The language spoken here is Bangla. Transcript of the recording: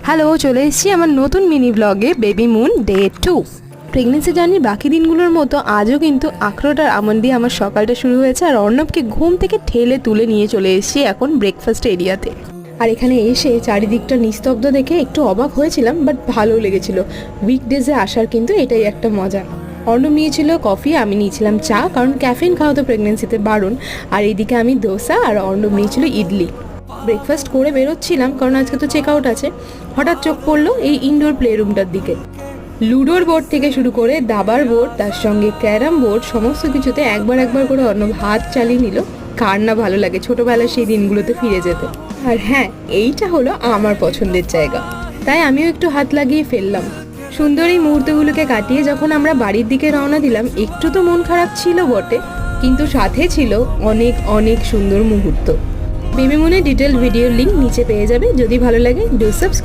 হ্যালো, চলে এসেছি আমার নতুন মিনি ব্লগে বেবি মুন ডে 2। প্রেগনেন্সি জার্নির বাকি দিনগুলোর মতো আজও কিন্তু আখরোট আর আমন্ড দিয়ে আমার সকালটা শুরু হয়েছে। আর অর্ণবকে ঘুম থেকে ঠেলে তুলে নিয়ে চলে এসেছি এখন ব্রেকফাস্ট এরিয়াতে। আর এখানে এসে চারিদিকটা নিস্তব্ধ দেখে একটু অবাক হয়েছিলাম, বাট ভালো লেগেছিল। উইকডেজে আসার কিন্তু এটাই একটা মজা। অর্ণব নিয়েছিল কফি, আমি নিয়েছিলাম চা, কারণ ক্যাফিন খাওয়া তো প্রেগনেন্সিতে বারণ। আর এইদিকে আমি দোসা আর অর্ণব নিয়েছিল ইডলি। ব্রেকফাস্ট করে বেরোচ্ছিলাম কারণ আজকে তো চেক আউট আছে। হঠাৎ চোখ পড়লো এই ইনডোর প্লে রুমটার দিকে। লুডোর বোর্ড থেকে শুরু করে দাবার বোর্ড, তার সঙ্গে ক্যারাম বোর্ড, সমস্ত কিছুতে একবার করে অর্ণব হাত চালিয়ে নিল। কার না ভালো লাগে ছোটবেলার সেই দিনগুলোতে ফিরে যেতে। আর হ্যাঁ, এইটা হলো আমার পছন্দের জায়গা, তাই আমিও একটু হাত লাগিয়ে ফেললাম। সুন্দর এই মুহূর্তগুলোকে কাটিয়ে যখন আমরা বাড়ির দিকে রওনা দিলাম, একটু তো মন খারাপ ছিল বটে, কিন্তু সাথে ছিল অনেক অনেক সুন্দর মুহূর্ত। বেবি মুনের ডিটেল ভিডিওর লিঙ্ক নিচে পেয়ে যাবে। যদি ভালো লাগে ডু সাবস্ক্রাইব।